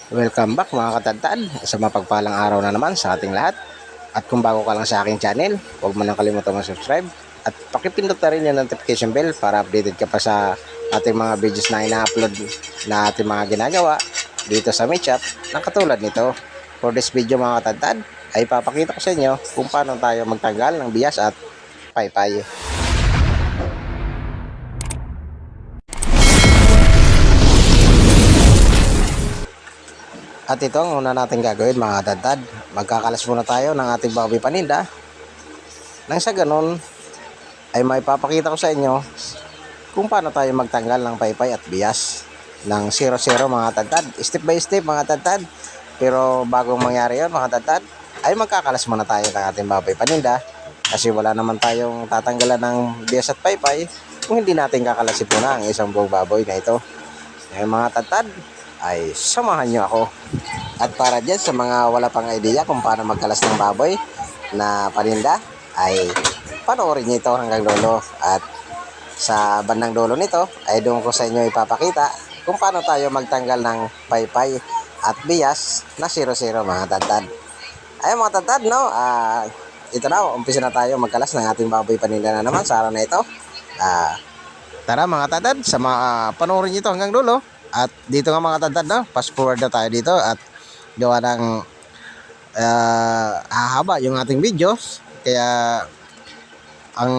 Welcome back mga katadtad sa mapagpalang araw na naman sa ating lahat. At kung bago ka lang sa aking channel, huwag mo nang kalimutan mag-subscribe at pakipindot na rin yung notification bell para updated ka pa sa ating mga videos na ina-upload na ating mga ginagawa dito sa Meetup na katulad nito. For this video mga katadtad ay papakita ko sa inyo kung paano tayo magtanggal ng bias at paypay. At ito ang una natin gagawin mga katadtad. Magkakalas muna tayo ng ating baboy paninda. Nang sa ganun ay may papakita ko sa inyo kung paano tayo magtanggal ng paypay at bias ng 00 mga tadtad. Step by step mga tadtad. Pero bago mangyari yun mga tadtad ay magkakalas muna tayo ng ating baboy paninda. Kasi wala naman tayong tatanggalan ng bias at paypay kung hindi natin kakalasin muna ang isang buong baboy na ito. Ngayon mga tadtad ay samahan nyo ako. At para dyan sa mga wala pang idea kung paano magkalas ng baboy na paninda ay panoorin nyo ito hanggang dulo. At sa bandang dulo nito ay doon ko sa inyo ipapakita kung paano tayo magtanggal ng paypay at bias na 00 mga tadtad. Ayun mga tadtad, no? Ito na, umpisa na tayo magkalas ng ating baboy paninda na naman sa araw na ito. Tara mga tadtad, panoorin nyo ito hanggang dulo. At dito nga mga tadtad, no? Fast forward na tayo dito at gawa ng hahaba yung ating videos. Kaya ang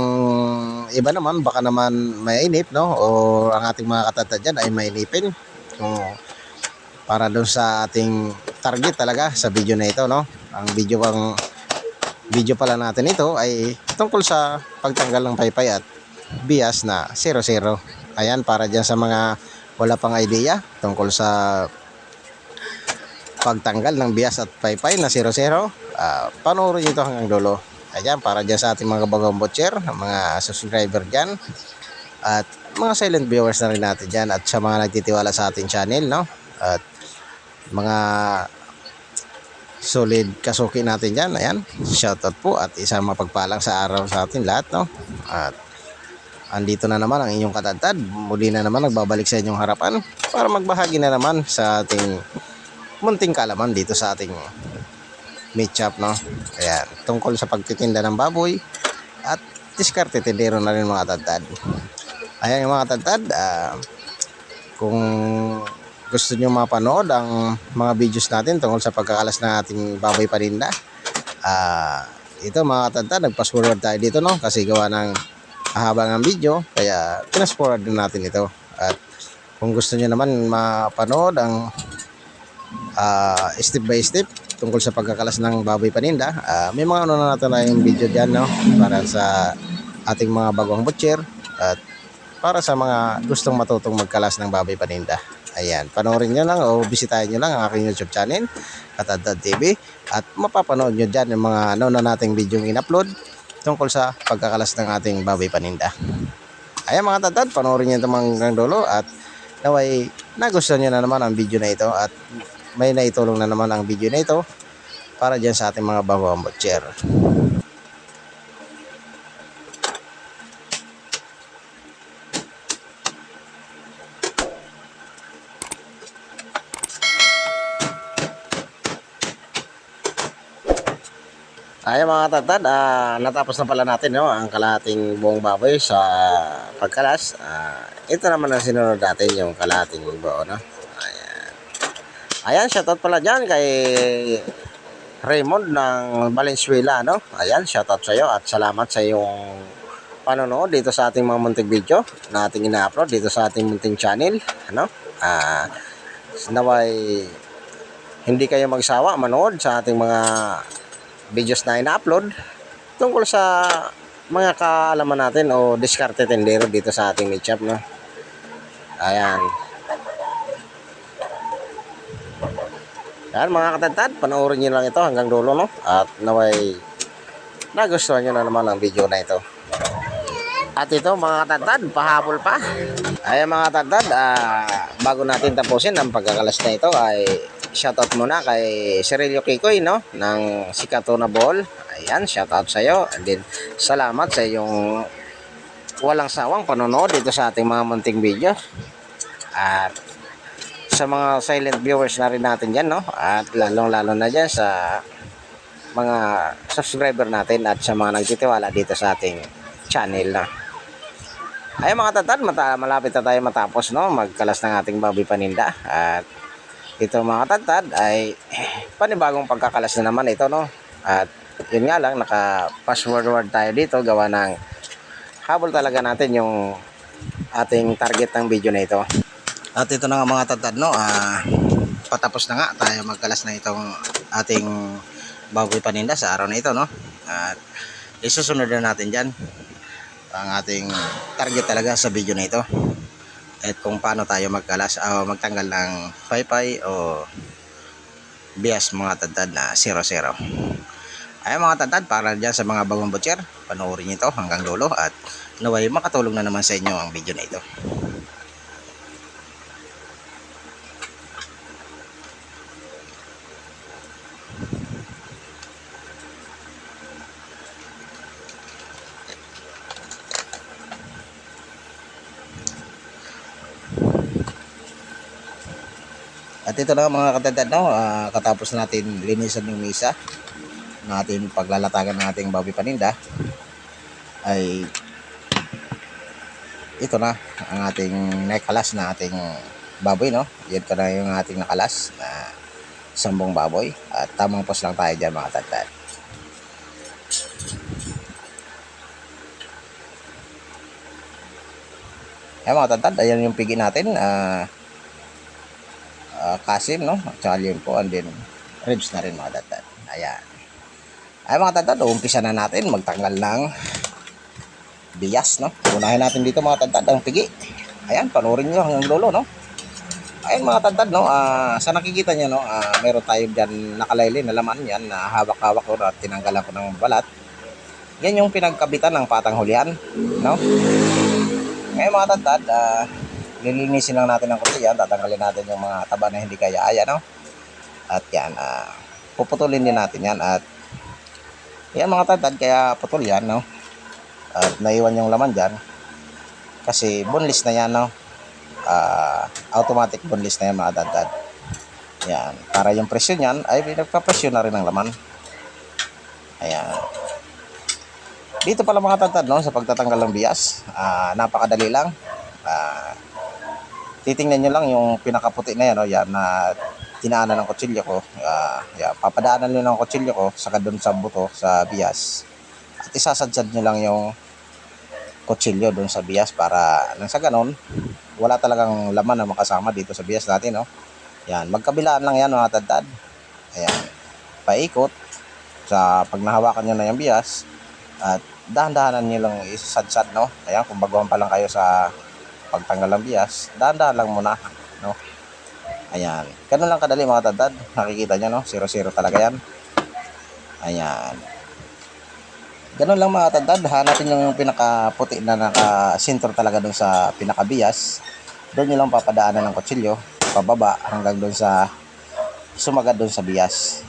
iba naman baka naman mainip, no, o ang ating mga katadtad dyan ay mainipin para doon sa ating target talaga sa video na ito, no. Ang video pala natin ito ay tungkol sa pagtanggal ng paypay at bias na 00. Ayan, para dyan sa mga wala pang idea tungkol sa pagtanggal ng bias at paypay na 00, panoorin nyo ito hanggang dulo. Ayan, para dyan sa ating mga bagong butcher, mga subscriber dyan, at mga silent viewers na rin natin dyan, at sa mga nagtitiwala sa ating channel, no? At mga solid kasuki natin dyan, ayan, shoutout po at isang mapagpalang sa araw sa atin lahat, no? At andito na naman ang inyong katadtad, muli na naman nagbabalik sa inyong harapan para magbahagi na naman sa ating munting kalaman dito sa ating Meetup, no? Ayan, tungkol sa pagtitinda ng baboy at diskarte tindero na rin mga tadtad. Ayan yung mga tadtad, kung gusto nyo mapanood ang mga videos natin tungkol sa pagkakalas ng ating baboy paninda, ito mga tadtad, nag-fast forward tayo dito, no? Kasi gawa ng haba ng video, kaya pinas forward din natin ito. At kung gusto nyo naman mapanood ang step by step tungkol sa pagkakalas ng baboy paninda, may mga ano na natin na yung video dyan, no? Para sa ating mga bagong butcher at para sa mga gustong matutong magkalas ng baboy paninda. Ayan, panoorin nyo lang o bisitahin nyo lang ang aking YouTube channel, Katadtad TV, at mapapanood nyo dyan yung mga ano na nating video in-upload tungkol sa pagkakalas ng ating baboy paninda. Ayan mga tadtad, panoorin nyo ito hanggang dulo at naway nagustuhan nyo na naman ang video na ito at may naitulong na naman ang video na ito para dyan sa ating mga bagong butcher. Ayan mga tadtad, natapos na pala natin, no, ang kalahating buong baboy sa pagkalas. Ito naman ang sinunod natin, yung kalahating buo, no. Ayan, shoutout pala dyan kay Raymond ng Valenzuela, no? Ayan, shoutout sa iyo at salamat sa iyong panonood dito sa ating mga munting video na ating ina-upload dito sa ating munting channel, ano? Naway hindi kayo magsawa manood sa ating mga videos na ina-upload tungkol sa mga kaalaman natin o diskarte tendero dito sa ating Meetup, no? Ayan. Yan mga katadtad, panoorin nyo lang ito hanggang dulo, no? At naway nagustuhan nyo na naman ang video na ito. At ito mga katadtad, pahabol pa. Ayan mga katadtad, bago natin tapusin ang pagkakalas na ito ay shoutout muna kay Cirilio Kikoy, no? Ng Sikato na Ball. Ayan, shoutout sa iyo. And then salamat sa iyong walang sawang panonood dito sa ating mga munting video. At sa mga silent viewers na rin natin dyan, no? At lalong-lalo na dyan sa mga subscriber natin at sa mga nagtitiwala dito sa ating channel na. Ay mga tatad, malapit na tayo matapos, no? Magkalas ng ating baboy paninda. At ito mga tatad ay panibagong pagkakalas na naman ito, no? At yun nga lang, naka-fast forward tayo dito gawa ng habol talaga natin yung ating target ng video na ito. At ito na nga mga tatad, no? Patapos na nga tayo magkalas na itong ating baboy paninda sa araw na ito, no? At isusunod na natin dyan ang ating target talaga sa video na ito. At kung paano tayo magkalas o magtanggal ng paypay o bias mga tatad na 0-0. Ay mga tatad, para dyan sa mga bagong butcher, panoorin nyo ito hanggang dulo at naway makatulong na naman sa inyo ang video na ito. At ito na mga katadad, no? Katapos natin linisan yung misa natin paglalatagan ng ating baboy paninda, ay ito na ang ating nakalas na ating baboy, no? Yan ka na yung ating nakalas na 10 baboy at tamang pos lang tayo dyan mga katadad. Ayan mga katadad, ayan yung pigi natin, kasim, no? Tsaka yun po, and then ribs na rin mga tatad. Ayan. Ay mga tatad, umpisa na natin magtanggal ng bias, no? Unahin natin dito mga tatad ang pigi. Ayan, panoorin nyo hanggang dulo, no? Ayan mga tatad, no? Sa nakikita nyo, no? Meron tayo dyan nakalaylin na laman yan na hawak-hawak ko at tinanggalan ko ng balat. Yan yung pinagkabitan ng patang hulihan, no? Ngayon mga tatad, lilinisin lang natin ang kuti yan, tatanggalin natin yung mga taba na hindi kaya no? At yan, puputulin din natin yan at yan mga tatad, kaya putol yan, no? At naiwan yung laman dyan kasi boneless na yan, no? Automatic boneless na yan mga tatad. Yan, para yung presyon yan ay nagpapresyon na rin ang laman. Ayan. Dito pala mga tatad, no, sa pagtatanggal ng bias, napakadali lang. Titingnan nyo lang yung pinakaputi na yan, no? Yan na tinaanan ng kutsilyo ko. Yan, papadaanan nyo ng kutsilyo ko saka doon sa buto sa bias. At isasadsad nyo lang yung kutsilyo doon sa bias para nang sa ganon wala talagang laman na makasama dito sa bias natin, no? Yan, magkabilaan lang yan mga tatad. Ayan, paikot sa pag nahawakan nyo na yung bias at dahan-dahanan nyo lang isasadsad, no? Ayan, kung baguhan pa lang kayo sa pagtanggal ng bias, dahan-dahan lang muna, no? Ayan, ganun lang kadali mga tatad. Nakikita nyo, no? 0-0 talaga yan. Ayan, ganun lang mga tatad. Hanapin yung pinakaputi na nakasintor talaga dun sa pinakabias. Doon nyo lang papadaanan ng kutsilyo pababa hanggang dun sa sumagad dun sa bias.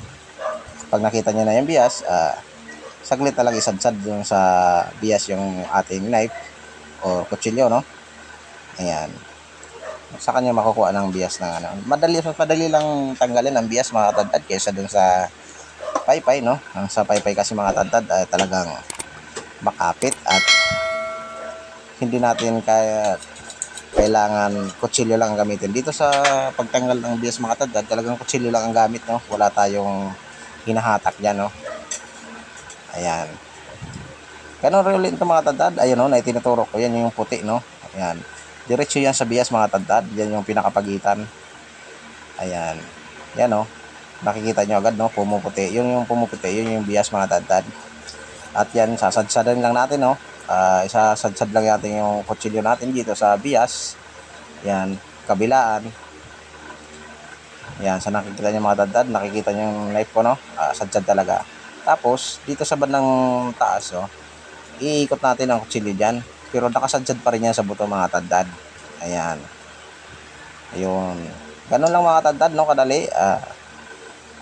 Pag nakita nyo na yung bias, saglit na lang isadsad dun sa bias yung ating knife o kutsilyo, no? Ayan, sa kanya makukuha ng bias ng ano. Madali lang tanggalin ang bias mga tatad kaysa dun sa paypay, no? Ang sa paypay kasi mga tatad ay talagang makapit at hindi natin kailangan kutsilyo lang ang gamitin. Dito sa pagtanggal ng bias mga tatad, talagang kutsilyo lang ang gamit, no? Wala tayong hinahatak dyan, no? Ayan. Ganun rin ulit ito mga tatad. Ayun, no? Na itinuturo ko. Yan yung puti, no? Ayan. Diretso yan sa bias mga tatad. Yan yung pinakapagitan. Ayan. Yan, no? Nakikita nyo agad, no? Pumuputi. Yung pumuputi, yun yung bias mga tatad. At yan, sasadsadan lang natin, no? Isasadsad lang natin yung kutsilyo natin dito sa bias. Yan, kabilaan. Yan, sa nakikita nyo mga tatad, nakikita nyo yung knife ko, no? Sadsad talaga. Tapos, dito sa bandang taas, no? Iikot natin ang kutsilyo dyan. Pero nakasadsad pa rin yan sa buto mga tadad. Ayan. Ayun. Ganun lang mga tadad, no? Kadali.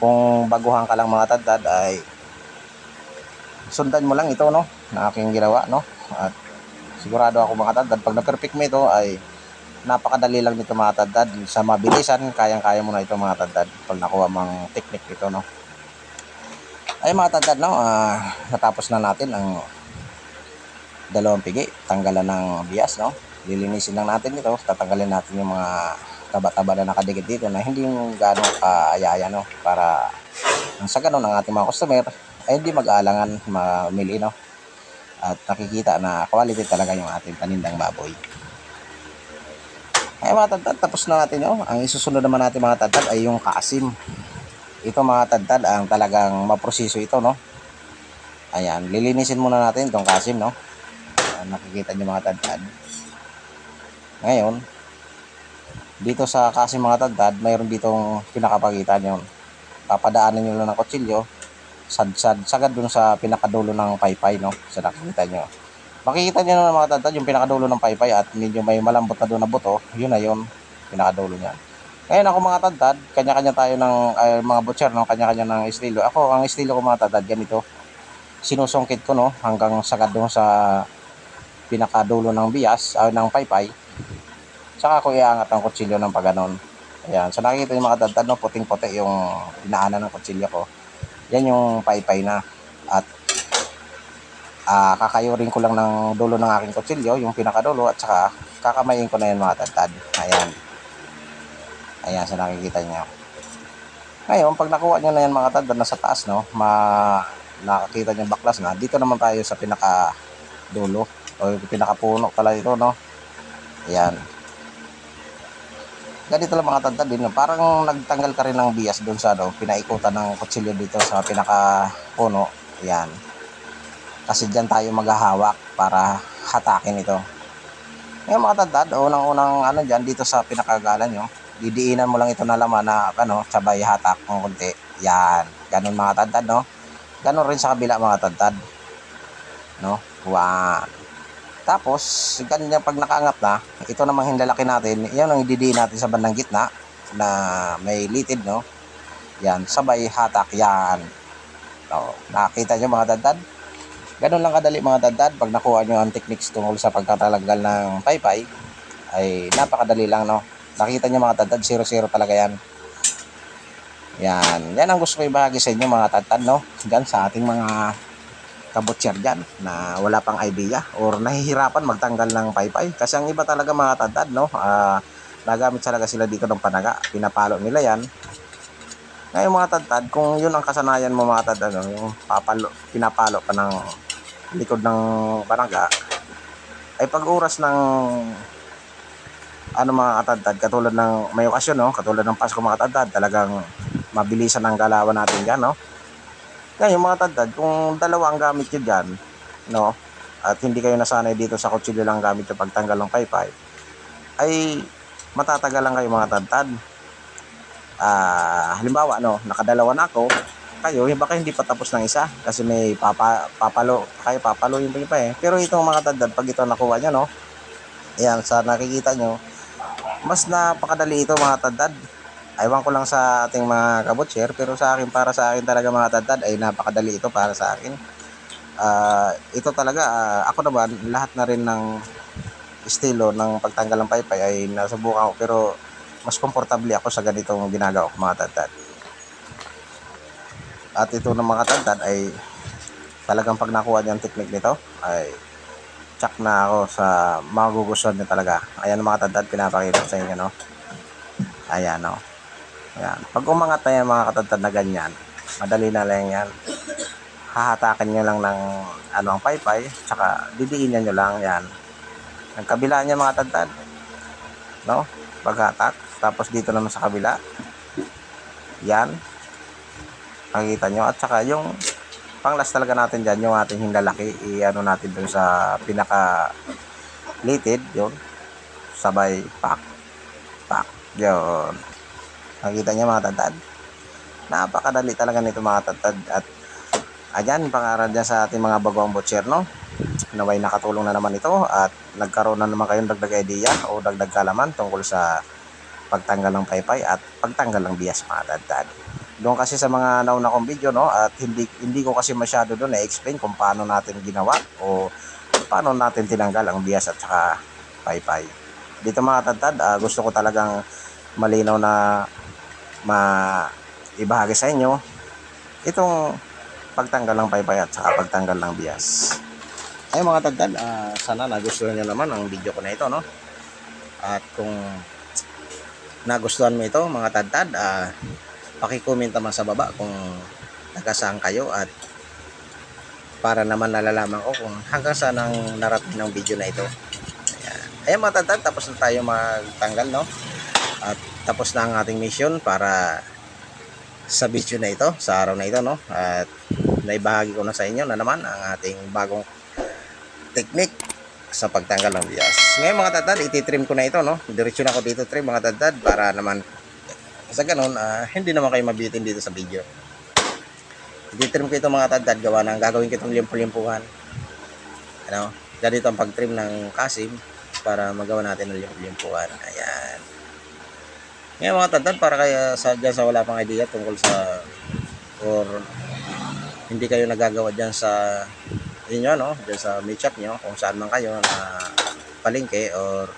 Kung baguhan ka lang mga tadad ay sundan mo lang ito, no? Na aking ginawa, no? At sigurado ako mga tadad, pag na-perfect mo ito ay napakadali lang nito mga tadtad. Sa mabilisan, kayang-kaya mo na ito mga tadtad pag nakuha mang technique ito, no. Ay mga tadtad, no, natapos na natin ang dalawang pigi, tanggalan ng bias, no. Lilinisin lang natin ito, tatanggalin natin yung mga taba-taba na nakadikit dito na hindi yung gano'ng kaaya-aya, no, para sa ganun ang ating mga customer ay hindi mag-aalangan mamili, no, at nakikita na quality talaga yung ating panindang baboy. Ay mga tadtad, tapos na natin yun. Ang isusunod naman natin mga tadtad ay yung kaasim. Ito mga tadtad ang talagang maproseso ito, no. Ayan, lilinisin muna natin itong kaasim, no. Nakikita nyo mga tadtad. Ngayon, dito sa kaasim mga tadtad, mayroon ditong pinakapagitan yun. Papadaanan nyo lang ng kutsilyo, sad-sad, sagad dun sa pinakadulo ng paypay, no. Sa nakikita nyo. Makikita nyo na mga tadtad yung pinakadulo ng paypay at medyo may malambot na doon na buto, yun na yun, pinakadulo niya. Ngayon ako mga tadtad, kanya-kanya tayo ng mga butcher, no, kanya-kanya ng estilo. Ako, ang estilo ko mga tadtad, ganito. Sinusungkit ko, no, hanggang sagad doon sa pinakadulo ng bias, ng paypay. Saka ako iangat ang kutsilyo ng pagganon. Ayan, so nakikita yung mga tadtad, no, puting-puti yung pinaanan ng kutsilyo ko. Yan yung paypay na. At kakayurin ko lang ng dulo ng aking kutsilyo, yung pinakadulo, at saka kakamayin ko na yan mga tadtad. Ayan. Ayan, so nakikita nyo. Ngayon, pag nakuha nyo na yan mga tadtad, nasa taas, no, nakakita nyo baklas na, dito naman tayo sa pinakadulo, o pinakapuno pala ito, no. Ayan. Ganito lang mga tadtad din, no? Parang nagtanggal ka rin ng bias doon sa, no, pinaikutan ng kutsilyo dito sa pinakapuno. Ayan. Kasi dyan tayo maghahawak para hatakin ito. Ngayon mga tadtad, unang-unang dyan, dito sa pinakagalan nyo, didiinan mo lang ito na laman na sabay hatak ng konti. Yan, ganun mga tadtad, no. Ganun rin sa kabila mga tadtad, no. Tapos ganyan, pag nakaangat na, ito namang hinlalaki natin, yan ang ididiin natin sa bandang gitna na may litid, no. Yan, sabay hatak yan. No, nakita nyo mga tadtad? Ganun lang kadali mga tadtad. Pag nakuha nyo ang techniques tungkol sa pagtatanggal ng paypay, ay napakadali lang, no. Nakita nyo mga tadtad, 0-0 talaga yan. Yan ang gusto ko ibahagi sa inyo mga tadtad, no. Diyan sa ating mga kabutcher dyan na wala pang idea or nahihirapan magtanggal ng paypay. Kasi ang iba talaga mga tadtad, no, nagamit talaga sila dito ng panaga. Pinapalo nila yan. Ngayon mga tadtad, kung yun ang kasanayan mo mga tadtad, no, yung pinapalo pa ng likod ng panaga, ay pag oras ng mga katadtad, katulad ng may okasyon, no, katulad ng Pasko mga katadtad, talagang mabilisan ang galawan natin dyan, no. Ngayon mga katadtad, kung dalawa ang gamit nyo dyan, no, at hindi kayo nasanay dito sa kutsilyo lang gamit yung pagtanggal ng paypay, ay matatagal lang kayo mga katadtad. Halimbawa, no, nakadalawa na ako, kayo, baka hindi pa tapos ng isa kasi may papalo yung pa eh. Pero itong mga katadtad, pag ito nakuha nyo, no, ayan, sa nakikita nyo, mas napakadali ito mga tadtad. Aywan ko lang sa ating mga kabutcher, pero para sa akin talaga mga tadtad ay napakadali ito para sa akin. Ito talaga, ako naman, lahat na rin ng estilo ng pagtanggal ng paypay ay nasubukan ko, pero mas komportable ako sa ganitong ginagawa ko mga tadtad. At ito ng mga tadtad ay talagang pag nakuha niyo ang technique nito ay tsak na ako sa magugustuhan nyo talaga. Ayan mga tadtad, pinapakita sa inyo, no. Ayan, no. Ayan. Pag umangat na yan mga katadtad na ganyan, madali na lang yan. Hahatakan nyo lang ng ang paypay, tsaka didiinan nyo lang yan. Ang kabila niya mga tadtad, no, paghatak. Tapos dito naman sa kabila, yan, makikita nyo. At saka yung panglas talaga natin dyan, yung ating hinlalaki, natin dun sa pinaka litid, yun, sabay pak, yun. Nakita niya mga tadtad, napakadali talaga nito mga tadtad. At ayan, pangaral dyan sa ating mga baguang butcher, no, naway nakatulong na naman ito at nagkaroon na naman kayong dagdag idea o dagdag kalaman tungkol sa pagtanggal ng paypay at pagtanggal ng bias mga tadtad. Doon kasi sa mga nauna kong video, no, at hindi ko kasi masyado doon na-explain kung paano natin ginawa o paano natin tinanggal ang bias at saka paypay. dito mga tadtad, gusto ko talagang malinaw na ibahagi sa inyo itong pagtanggal ng paypay at saka pagtanggal ng bias. Ay mga tadtad, sana nagustuhan nyo naman ang video ko na ito, no? At kung nagustuhan mo ito mga tadtad, paki-comment naman sa baba kung taga saan kayo, at para naman nalalaman ko kung hanggang saan ang narating ng video na ito. Ayan mga tadtad, tapos na tayo magtanggal, no? At tapos na ang ating mission para sa video na ito, sa araw na ito, no? At naibahagi ko na sa inyo na naman ang ating bagong technique sa pagtanggal ng bias. Ngayon mga tadtad, ititrim ko na ito, no? Diretso na ako dito trim mga tadtad, para naman sa ganun, hindi naman kayo mabitin dito sa video. Ititrim ko ito mga tadtad, gawa ng gagawin ko itong limpo-limpuhan. Ano? Ganito ang pag-trim ng kasim para magawa natin ng limpo-limpuhan. Ayan. Ngayon mga tadtad, para kaya dyan sa wala pang idea tungkol sa, or hindi kayo nagagawa dyan sa inyo, no? Dyan sa meat shop nyo, kung saan man kayo na palengke or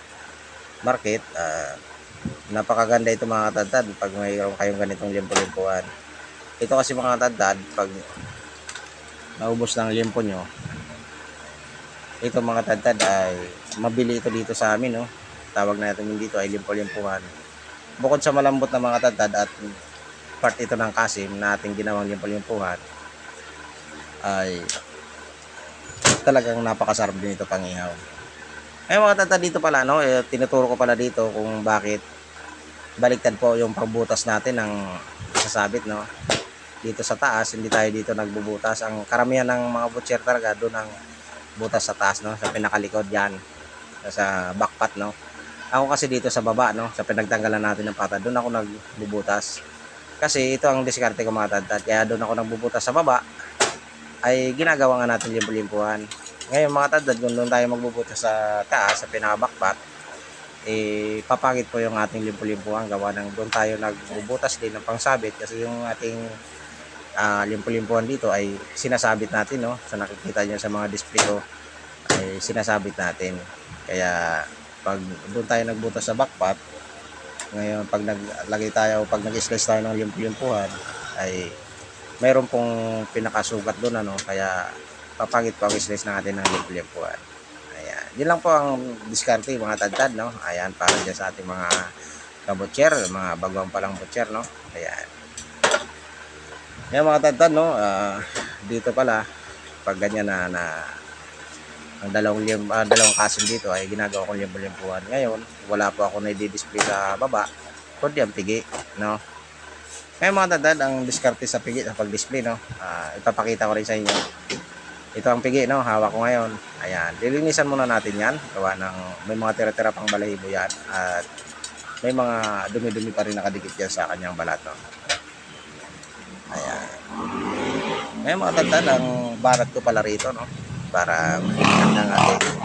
market, napakaganda ito mga tadtad pag mayroon kayong ganitong limpo-limpuhan. Ito kasi mga tadtad, pag naubos ng limpo nyo, ito mga tadtad ay mabili ito dito sa amin, no? Tawag natin dito ay limpo-limpuhan. Bukod sa malambot na mga tadtad at part ito ng kasim na ating ginawang limpo-limpuhan, ay talagang napakasarap din ito pangihaw. Ay mga tadtad, dito pala, no? Tinuturo ko pala dito kung bakit baliktad po yung pagbutas natin ng sasabit, no? Dito sa taas, hindi tayo dito nagbubutas. Ang karamihan ng mga butcher talaga doon ang butas sa taas, no? Sa pinakalikod yan, sa backpat, no? Ako kasi dito sa baba, no? Sa pinagtanggalan natin ng pata, doon ako nagbubutas. Kasi ito ang diskarte ko mga tadtad, kaya doon ako nagbubutas sa baba, ay ginagawa nga natin limpo-limpuhan. Ngayon mga tadtad, kung doon tayo magbubutas sa taas, sa pinaka-backpat, papangit po yung ating limpo-limpuhan, gawa ng doon tayo nagbubutas din ng pangsabit, kasi yung ating limpo-limpuhan dito ay sinasabit natin, no? So nakikita nyo sa mga display ko ay sinasabit natin. Kaya pag doon tayo nagbutas sa backpat, ngayon pag naglagay tayo, pag nag-slice tayo ng limpo-limpuhan, ay mayroon pong pinakasugat doon, ano? Kaya papangit po ang slice natin ng limpo-limpuhan. Ayan, yun lang po ang diskarte mga tadtad, no? Ayan, para dyan sa ating mga kabutcher, mga bagong palang butcher, no? Ayan. Ayan mga tadtad, no? Dito pala, pag ganyan na ang dalawang kasim dito ay ginagawa ko limpo-limpuhan. Ngayon, wala po ako na i-display sa baba, kundi ang pigi, no? Ngayon mga tadtad, ang diskarte sa pigi sa pag-display, no? Ipapakita ko rin sa inyo. Ito ang pigi, no? Hawak ko ngayon. Ayan, lilinisan muna natin yan, gawa ng may mga tira-tira pang balahibo yan, at may mga dumi-dumi pa rin nakadikit yan sa kanyang balat, no? Ayan. Ngayon mga tadtad, ang barat ko pala rito, no? Para makikita ng ating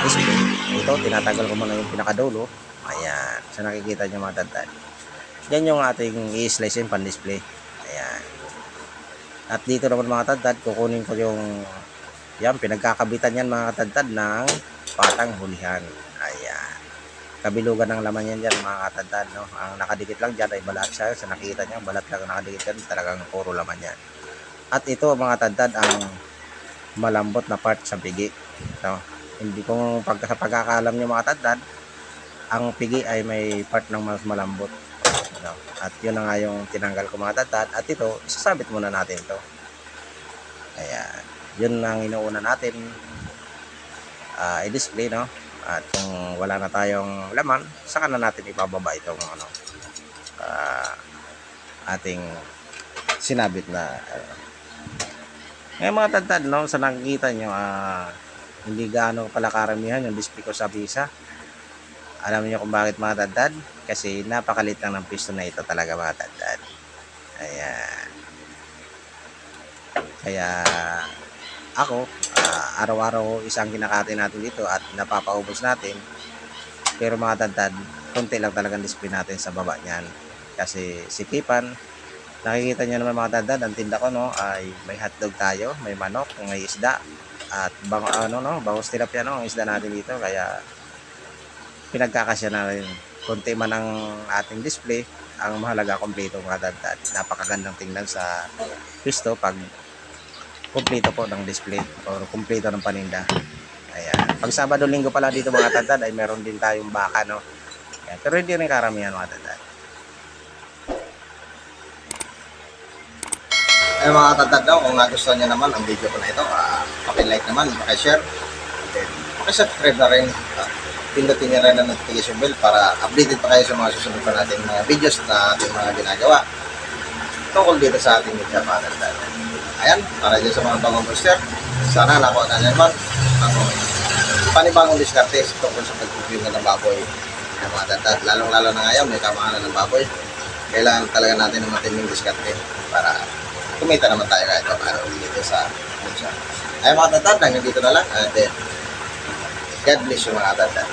display. Ito, tinatanggal ko muna yung pinakadulo. Ayan, so nakikita nyo mga tadtad. Yan yung ating i-slice yung pan-display. Ayan. At dito naman mga tadtad, kukunin ko yung yan, pinagkakabitan yan mga tadtad ng patang hulihan. Ayan. Kabilugan ng laman yan dyan mga tadtad, no? Ang nakadikit lang dyan ay balat siya. Sa nakikita nyo, balat lang nakadikit dyan, talagang puro laman yan. At ito mga tadtad, ang malambot na part sa pigi, no? Hindi kong sa pagkakaalam nyo mga tadtad, ang pigi ay may part ng mas malambot, no? At yun na nga yung tinanggal ko mga tadtad. At ito, isasabit muna natin ito. Ayan, yun ang inuuna natin i-display, no? At kung wala na tayong laman, saka na natin ibababa itong ano, ating sinabit na ngayon mga tadtad, no? Sa nakikita nyo, hindi gaano pala karamihan yung display ko sa visa. Alam niyo kung bakit mga tadtad? Kasi napakalit lang ng piston na ito talaga mga tadtad. Ayan. Kaya ako, araw-araw isang kinakati natin dito at napapaubos natin. Pero mga tadtad, konti lang talagang display natin sa baba niyan. Kasi sikipan, nakikita nyo naman mga tadtad, ang tinda ko, no, ay may hotdog tayo, may manok, may isda, at bangus tilapia, no, ang isda natin dito. Kaya pinagkakasya na rin. Konti man ang ating display, ang mahalaga kompleto mga dadad. Napakagandang tingnan sa pisto pag kompleto po ng display or kompleto ng paninda. Ayan. Pag Sabado Linggo pala dito mga dadad ay meron din tayong baka, no? Ayan. Pero hindi rin karamihan mga dadad. Ay mga tatad daw, kung nagustuhan nyo naman ang video ko na ito, pakilike naman, pakishare, and then pakisubscribe na rin. Pindutin nyo rin ang notification bell para updated pa kayo sa mga susunod pa natin mga videos na ating mga ginagawa tungkol dito sa ating media mga tatad. Ayan, para dyan sa mga bagong booster, sana nakuha na naman ang panibagong diskarte tungkol sa pagpipil ng baboy. Ayan, mga tatad, lalong-lalo na ngayon, may kamahalan ng baboy. Kailangan talaga natin ng matinding diskarte para kumita naman tayo kahit paano dito sa bulsa. Ay mga tatad, hanggang dito na lang. And then, God bless you mga tatad.